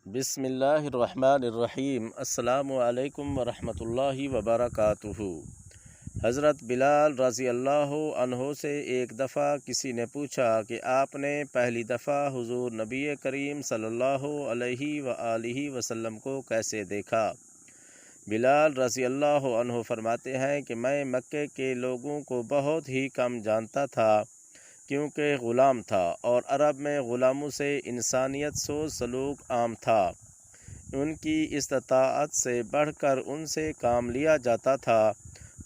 بسم اللہ الرحمن الرحیم۔ السلام علیکم ورحمۃ اللہ وبرکاتہ۔ حضرت بلال رضی اللہ عنہ سے ایک دفعہ کسی نے پوچھا کہ آپ نے پہلی دفعہ حضور نبی کریم صلی اللہ علیہ وآلہ وسلم کو کیسے دیکھا؟ بلال رضی اللہ عنہ فرماتے ہیں کہ میں مکے کے لوگوں کو بہت ہی کم جانتا تھا، کیونکہ غلام تھا اور عرب میں غلاموں سے انسانیت سوچ سلوک عام تھا۔ ان کی استطاعت سے بڑھ کر ان سے کام لیا جاتا تھا،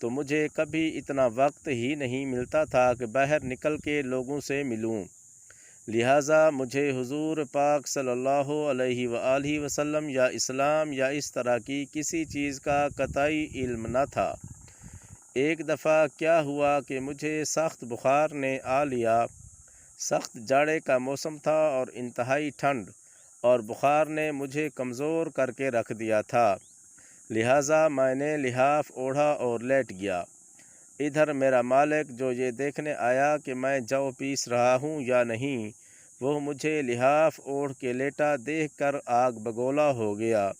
تو مجھے کبھی اتنا وقت ہی نہیں ملتا تھا کہ باہر نکل کے لوگوں سے ملوں، لہٰذا مجھے حضور پاک صلی اللہ علیہ وآلہ وسلم یا اسلام یا اس طرح کی کسی چیز کا قطعی علم نہ تھا۔ ایک دفعہ کیا ہوا کہ مجھے سخت بخار نے آ لیا۔ سخت جاڑے کا موسم تھا اور انتہائی ٹھنڈ، اور بخار نے مجھے کمزور کر کے رکھ دیا تھا، لہٰذا میں نے لحاف اوڑھا اور لیٹ گیا۔ ادھر میرا مالک جو یہ دیکھنے آیا کہ میں جو پیس رہا ہوں یا نہیں، وہ مجھے لحاف اوڑھ کے لیٹا دیکھ کر آگ بگولا ہو گیا۔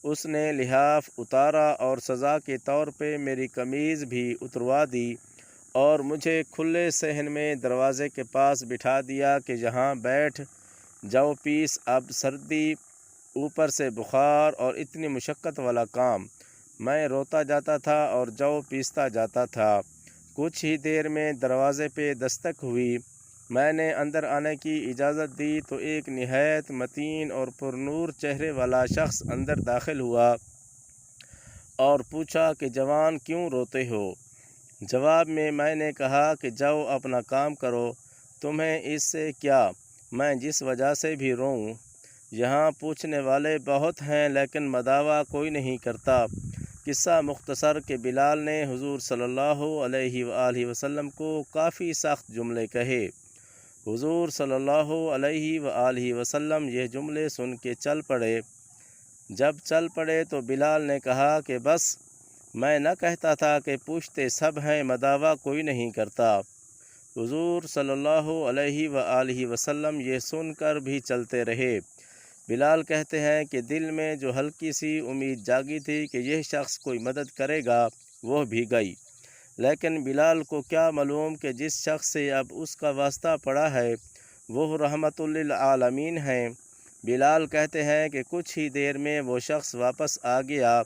اس نے لحاف اتارا اور سزا کے طور پہ میری قمیض بھی اتروا دی اور مجھے کھلے صحن میں دروازے کے پاس بٹھا دیا کہ یہاں بیٹھ جو پیس۔ اب سردی، اوپر سے بخار اور اتنی مشقت والا کام، میں روتا جاتا تھا اور جو پیستا جاتا تھا۔ کچھ ہی دیر میں دروازے پہ دستک ہوئی۔ میں نے اندر آنے کی اجازت دی تو ایک نہایت متین اور پرنور چہرے والا شخص اندر داخل ہوا اور پوچھا کہ جوان کیوں روتے ہو؟ جواب میں نے کہا کہ جاؤ اپنا کام کرو، تمہیں اس سے کیا، میں جس وجہ سے بھی روؤں۔ یہاں پوچھنے والے بہت ہیں لیکن مداوع کوئی نہیں کرتا۔ قصہ مختصر کہ بلال نے حضور صلی اللہ علیہ وآلہ وسلم کو کافی سخت جملے کہے۔ حضور صلی اللہ علیہ وآلہ وسلم یہ جملے سن کے چل پڑے۔ جب چل پڑے تو بلال نے کہا کہ بس، میں نہ کہتا تھا کہ پوچھتے سب ہیں، مداوع کوئی نہیں کرتا۔ حضور صلی اللہ علیہ وآلہ وسلم یہ سن کر بھی چلتے رہے۔ بلال کہتے ہیں کہ دل میں جو ہلکی سی امید جاگی تھی کہ یہ شخص کوئی مدد کرے گا، وہ بھی گئی، لیکن بلال کو کیا معلوم کہ جس شخص سے اب اس کا واسطہ پڑا ہے وہ رحمت للعالمین ہیں۔ بلال کہتے ہیں کہ کچھ ہی دیر میں وہ شخص واپس آ گیا۔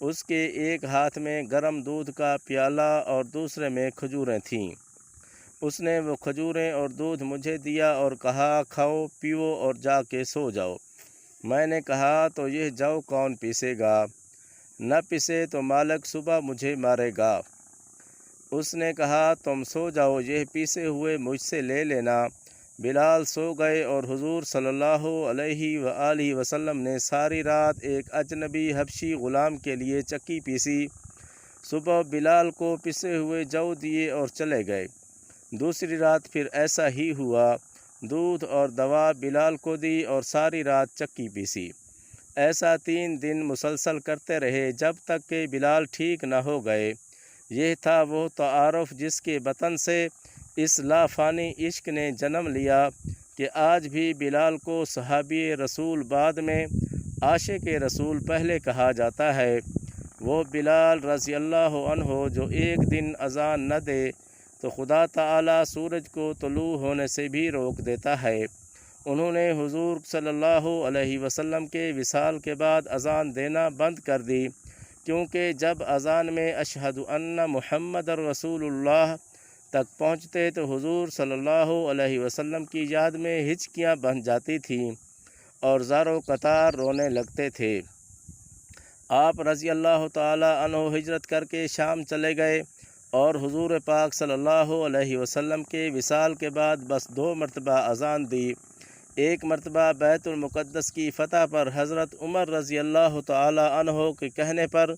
اس کے ایک ہاتھ میں گرم دودھ کا پیالہ اور دوسرے میں کھجوریں تھیں۔ اس نے وہ کھجوریں اور دودھ مجھے دیا اور کہا کھاؤ پیو اور جا کے سو جاؤ۔ میں نے کہا تو یہ جو کون پیسے گا؟ نہ پیسے تو مالک صبح مجھے مارے گا۔ اس نے کہا تم سو جاؤ، یہ پیسے ہوئے مجھ سے لے لینا۔ بلال سو گئے اور حضور صلی اللہ علیہ وآلہ وسلم نے ساری رات ایک اجنبی حبشی غلام کے لیے چکی پیسی۔ صبح بلال کو پسے ہوئے جو دیے اور چلے گئے۔ دوسری رات پھر ایسا ہی ہوا، دودھ اور دوا بلال کو دی اور ساری رات چکی پیسی۔ ایسا 3 دن مسلسل کرتے رہے جب تک کہ بلال ٹھیک نہ ہو گئے۔ یہ تھا وہ تعارف جس کے بطن سے اس لافانی عشق نے جنم لیا کہ آج بھی بلال کو صحابی رسول بعد میں عاشق رسول پہلے کہا جاتا ہے۔ وہ بلال رضی اللہ عنہ جو ایک دن اذان نہ دے تو خدا تعالی سورج کو طلوع ہونے سے بھی روک دیتا ہے۔ انہوں نے حضور صلی اللہ علیہ وسلم کے وصال کے بعد اذان دینا بند کر دی، کیونکہ جب اذان میں اشہد ان محمد رسول اللہ تک پہنچتے تو حضور صلی اللہ علیہ وسلم کی یاد میں ہچکیاں بن جاتی تھیں اور زارو قطار رونے لگتے تھے۔ آپ رضی اللہ تعالی عنہ ہجرت کر کے شام چلے گئے اور حضور پاک صلی اللہ علیہ وسلم کے وصال کے بعد بس 2 مرتبہ اذان دی۔ ایک مرتبہ بیت المقدس کی فتح پر حضرت عمر رضی اللہ تعالی عنہ کے کہنے پر،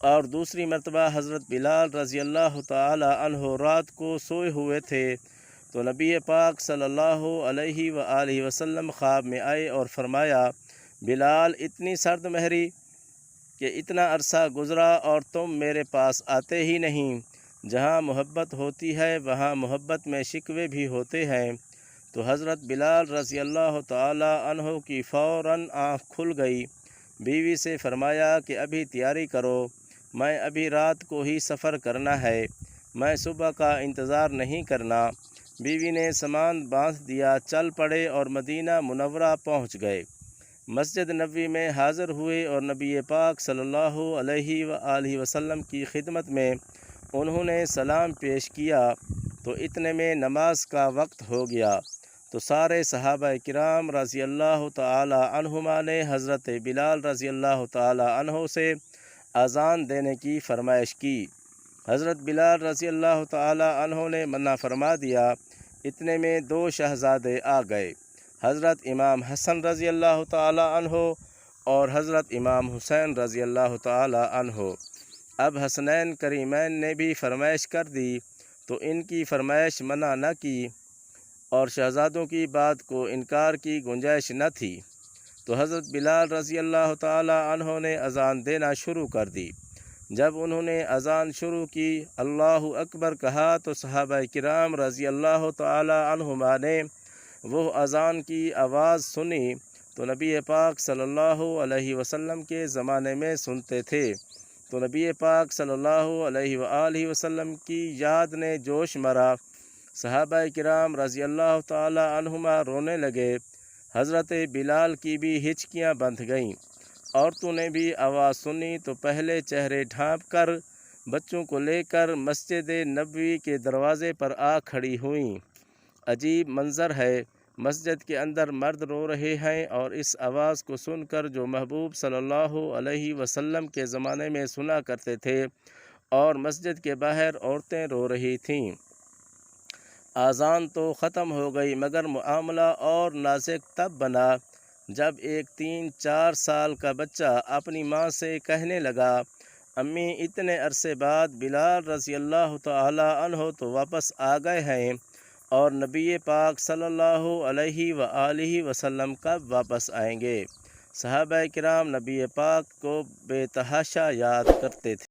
اور دوسری مرتبہ حضرت بلال رضی اللہ تعالی عنہ رات کو سوئے ہوئے تھے تو نبی پاک صلی اللہ علیہ وآلہ وسلم خواب میں آئے اور فرمایا بلال اتنی سرد مہری کہ اتنا عرصہ گزرا اور تم میرے پاس آتے ہی نہیں۔ جہاں محبت ہوتی ہے وہاں محبت میں شکوے بھی ہوتے ہیں، تو حضرت بلال رضی اللہ تعالی عنہ کی فوراً آنکھ کھل گئی۔ بیوی سے فرمایا کہ ابھی تیاری کرو، میں ابھی رات کو ہی سفر کرنا ہے، میں صبح کا انتظار نہیں کرنا۔ بیوی نے سامان باندھ دیا، چل پڑے اور مدینہ منورہ پہنچ گئے۔ مسجد نبوی میں حاضر ہوئے اور نبی پاک صلی اللہ علیہ وآلہ وسلم کی خدمت میں انہوں نے سلام پیش کیا تو اتنے میں نماز کا وقت ہو گیا، تو سارے صحابہ کرام رضی اللہ تعالی عنہما نے حضرت بلال رضی اللہ تعالی عنہ سے اذان دینے کی فرمائش کی۔ حضرت بلال رضی اللہ تعالی عنہ نے منع فرما دیا۔ اتنے میں دو شہزادے آ گئے، حضرت امام حسن رضی اللہ تعالی عنہ اور حضرت امام حسین رضی اللہ تعالی عنہ۔ اب حسنین کریمین نے بھی فرمائش کر دی تو ان کی فرمائش منع نہ کی اور شہزادوں کی بات کو انکار کی گنجائش نہ تھی، تو حضرت بلال رضی اللہ تعالی عنہ نے اذان دینا شروع کر دی۔ جب انہوں نے اذان شروع کی، اللہ اکبر کہا، تو صحابہ کرام رضی اللہ تعالی عنہما نے وہ اذان کی آواز سنی تو نبی پاک صلی اللہ علیہ وسلم کے زمانے میں سنتے تھے، تو نبی پاک صلی اللہ علیہ وآلہ وسلم کی یاد نے جوش مرا۔ صحابہ کرام رضی اللہ تعالی عنہما رونے لگے، حضرت بلال کی بھی ہچکیاں بندھ گئیں۔ عورتوں نے بھی آواز سنی تو پہلے چہرے ڈھانپ کر بچوں کو لے کر مسجد نبوی کے دروازے پر آ کھڑی ہوئیں۔ عجیب منظر ہے، مسجد کے اندر مرد رو رہے ہیں اور اس آواز کو سن کر جو محبوب صلی اللہ علیہ وسلم کے زمانے میں سنا کرتے تھے، اور مسجد کے باہر عورتیں رو رہی تھیں۔ اذان تو ختم ہو گئی، مگر معاملہ اور نازک تب بنا جب ایک 3-4 سال کا بچہ اپنی ماں سے کہنے لگا، امی اتنے عرصے بعد بلال رضی اللہ تعالی عنہ تو واپس آ گئے ہیں، اور نبی پاک صلی اللہ علیہ وآلہ وسلم کب واپس آئیں گے؟ صحابہ کرام نبی پاک کو بے تحاشا یاد کرتے تھے۔